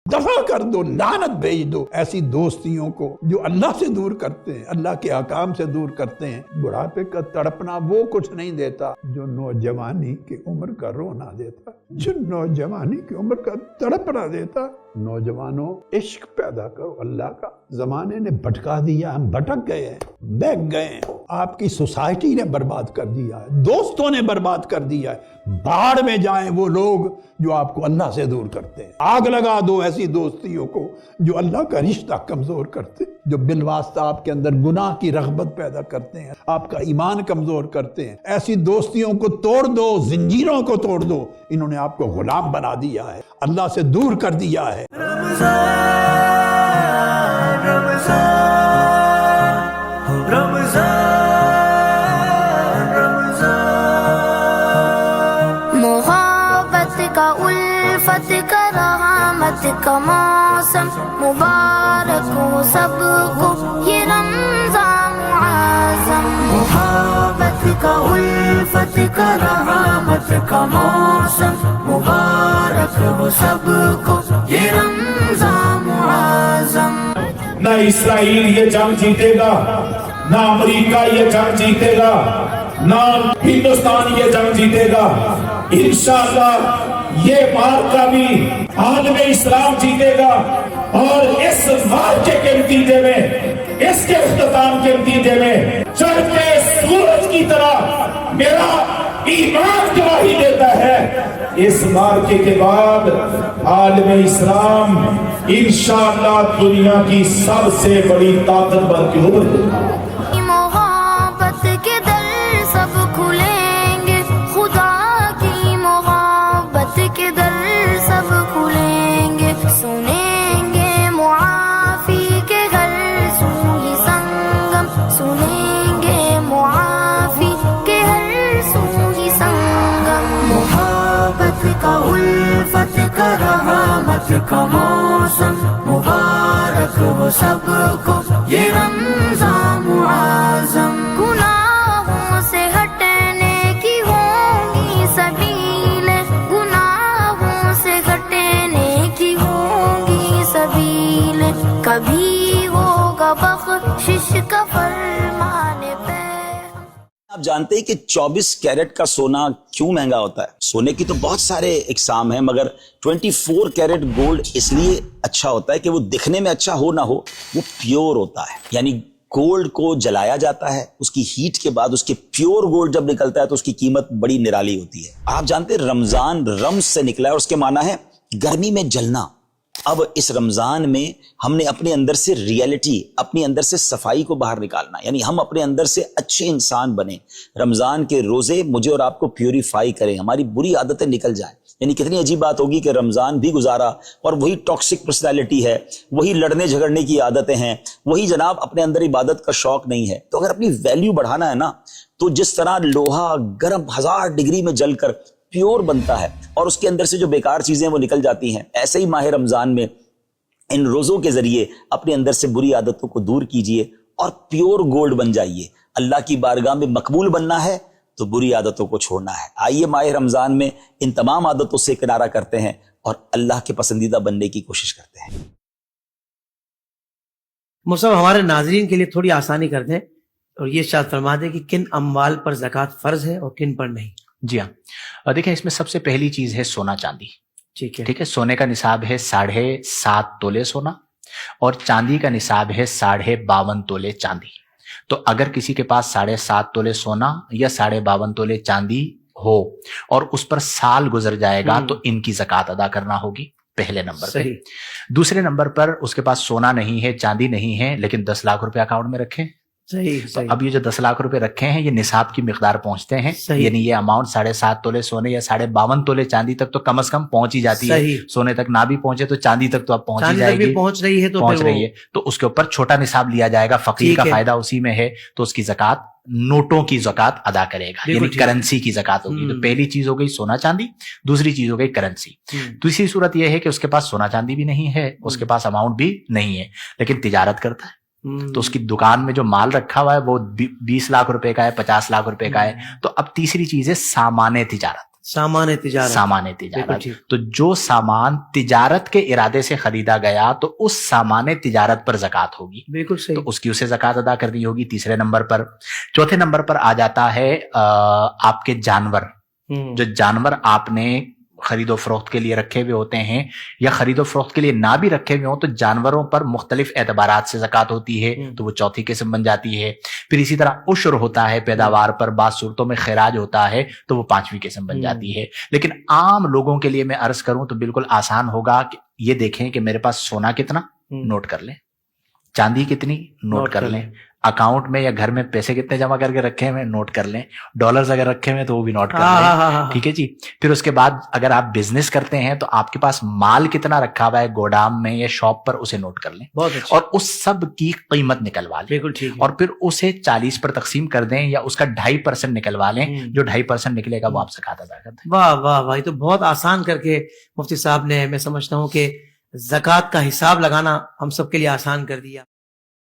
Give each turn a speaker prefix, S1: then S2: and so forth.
S1: दफा कर दो, लानत भेज दो ऐसी दोस्तियों को जो अल्लाह से दूर करते हैं, अल्लाह के अहकाम से दूर करते हैं। बुढ़ापे का तड़पना वो कुछ नहीं देता जो नौजवानी की उम्र का रोना देता, जो नौजवानी की उम्र का तड़पना देता। नौजवानों, इश्क पैदा करो अल्लाह का। जमाने ने भटका दिया, हम भटक गए हैं, बहक गए हैं। आपकी सोसाइटी ने बर्बाद कर दिया है, दोस्तों ने बर्बाद कर दिया है। बाढ़ में जाएं वो लोग जो आपको अल्लाह से दूर करते हैं। आग लगा दो ऐसी दोस्तियों को जो अल्लाह का रिश्ता कमजोर करते, जो बिलवास्ता आपके अंदर गुनाह की रग़बत पैदा करते हैं, आपका ईमान कमजोर करते हैं। ऐसी दोस्तियों को तोड़ दो, जिंजीरों को तोड़ दो। इन्होंने आपको गुलाम बना दिया है, अल्लाह से दूर कर दिया है।
S2: मोहब्बत का उल्फत का रहमत का मौसम मुबारक हो सबको ये रमज़ान मुअज़्ज़म। मोहब्बत का उल्फत का रहमत का मौसम मुबारक हो सबको ये रमज़ान मुअज़्ज़म।
S3: ना इसराइल ये जंग जीतेगा, ना अमेरिका ये जंग जीतेगा, ना हिंदुस्तान ये जंग जीतेगा। इंशाअल्लाह ये मार्का भी आलमे इस्लाम जीतेगा। और इस मार्के के नतीजे में, इसके इख्तिताम के नतीजे में चढ़ते सूरज की तरह मेरा ईमान गवाही देता है। इस मार्के के बाद आलमे इस्लाम इंशाअल्लाह दुनिया की सबसे बड़ी ताकतवर की उम्र होगा।
S2: मोहब्बत के दर सब खुलेंगे, खुदा की मोहब्बत के दर सब खुलेंगे। सुनेंगे मुआफी के घर सूही संगम, सुनेंगे मुआफी के हर सूही संगम। मोहब्बत का उल्फत का रहमत का मौसम मुबारक हो सबको ये रमज़ान मुअज़्ज़म। गुनाहों से हटने की होंगी सबील, गुनाहों से हटने की होंगी सबील। कभी होगा बख्शिश का फरमाने पे।
S4: आप जानते हैं कि 24 कैरेट का सोना क्यों महंगा होता है? सोने की तो बहुत सारे इकसाम हैं, मगर 24 कैरेट गोल्ड इसलिए अच्छा होता है कि वो दिखने में अच्छा हो ना हो, वो प्योर होता है। यानी गोल्ड को जलाया जाता है, उसकी हीट के बाद उसके प्योर गोल्ड जब निकलता है तो उसकी कीमत बड़ी निराली होती है। आप जानते हैं रमजान रम्ज से निकला है और उसके माना है गर्मी में जलना। अब इस रमजान में हमने अपने अंदर से रियलिटी, अपने अंदर से सफाई को बाहर निकालना, यानी हम अपने अंदर से अच्छे इंसान बने। रमजान के रोजे मुझे और आपको प्यूरिफाई करें, हमारी बुरी आदतें निकल जाएं। यानी कितनी अजीब बात होगी कि रमजान भी गुजारा और वही टॉक्सिक पर्सनैलिटी है, वही लड़ने झगड़ने की आदतें हैं, वही जनाब अपने अंदर इबादत का शौक नहीं है। तो अगर अपनी वैल्यू बढ़ाना है ना, तो जिस तरह लोहा गर्म 1000 डिग्री में जलकर प्योर बनता है और उसके अंदर से जो बेकार चीजें वो निकल जाती हैं, ऐसे ही माह रमजान में इन रोजों के जरिए अपने अंदर से बुरी आदतों को दूर कीजिए और प्योर गोल्ड बन जाइए। अल्लाह की बारगाह में मकबूल बनना है तो बुरी आदतों को छोड़ना है। आइए माह रमजान में इन तमाम आदतों से किनारा करते हैं और अल्लाह के पसंदीदा बनने की कोशिश करते हैं।
S5: मुसब हमारे नाजरीन के लिए थोड़ी आसानी कर दें और ये शायद फरमा दें कि किन अम्वाल पर ज़कात फर्ज है और किन पर नहीं।
S6: जी हाँ, देखिए इसमें सबसे पहली चीज है सोना चांदी।
S5: ठीक है,
S6: ठीक है। सोने का निसाब है 7.5 तोले सोना और चांदी का निसाब है 52.5 तोले चांदी। तो अगर किसी के पास 7.5 तोले सोना या 52.5 तोले चांदी हो और उस पर साल गुजर जाएगा तो इनकी ज़कात अदा करना होगी, पहले नंबर पे। दूसरे नंबर पर उसके पास सोना नहीं है, चांदी नहीं है, लेकिन 10 लाख रुपए अकाउंट में रखे।
S5: सही,
S6: तो अब ये जो 10 लाख रुपए रखे हैं ये निसाब की मिकदार पहुंचते हैं, यानी ये अमाउंट 7.5 तोले सोने या 52.5 तोले चांदी तक तो कम से कम पहुंच ही जाती है। सोने तक ना भी पहुंचे तो चांदी तक तो अब पहुंच ही जाएगी,
S5: पहुंच रही है,
S6: तो उसके ऊपर छोटा निसाब लिया जाएगा। फकीर का फायदा उसी में है, तो उसकी ज़कात नोटों की ज़कात अदा करेगा, यानी करेंसी की ज़कात होगी। तो पहली चीज हो गई सोना चांदी, दूसरी चीज हो गई करेंसी। तीसरी सूरत यह है कि उसके पास सोना चांदी भी नहीं है, उसके पास अमाउंट भी नहीं है, लेकिन तिजारत करता है। तो उसकी दुकान में जो माल रखा हुआ है वो 20 लाख रुपए का है, 50 लाख रुपए का है। तो अब तीसरी चीज है सामान्य तिजारत।
S5: सामान तिजारत,
S6: सामान
S5: बिल्कुल
S6: तिजारत।
S5: ठीक।
S6: तो जो सामान तिजारत के इरादे से खरीदा गया तो उस सामान तिजारत पर ज़कात होगी,
S5: बिल्कुल
S6: तो
S5: सही।
S6: उसकी उसे ज़कात अदा करनी होगी तीसरे नंबर पर। चौथे नंबर पर आ जाता है आपके जानवर। जो जानवर आपने खरीदो फरोख्त के लिए रखे हुए होते हैं या खरीदो फरोख्त के लिए ना भी रखे हुए हो, तो जानवरों पर मुख्तलिफ एतबारात से ज़कात होती है, तो वो चौथी किस्म बन जाती है। फिर इसी तरह उश्र होता है पैदावार पर, बाज़ सूरतों में खिराज होता है, तो वो पांचवी किस्म बन जाती है। लेकिन आम लोगों के लिए मैं अर्ज करूं तो बिल्कुल आसान होगा कि ये देखें कि मेरे पास सोना कितना, नोट कर लें, चांदी कितनी, नोट कर लें, अकाउंट में या घर में पैसे कितने जमा करके रखे हुए, नोट कर लें, डॉलर्स अगर रखे हुए तो वो भी नोट कर लें, ठीक है जी। फिर उसके बाद अगर आप बिजनेस करते हैं तो आपके पास माल कितना रखा हुआ है गोदाम में या शॉप पर, उसे नोट कर लें,
S5: बहुत अच्छा।
S6: और उस सब की कीमत निकलवा लें,
S5: बिल्कुल ठीक है।
S6: और फिर उसे 40 पर तकसीम कर दें या उसका 2.5% निकलवा लें, जो 2.5% निकलेगा वो आप ज़कात अदा कर दें।
S5: वाह वाह वाह, ये तो बहुत आसान करके मुफ्ती साहब ने, मैं समझता हूँ कि ज़कात का हिसाब लगाना हम सबके लिए आसान कर दिया।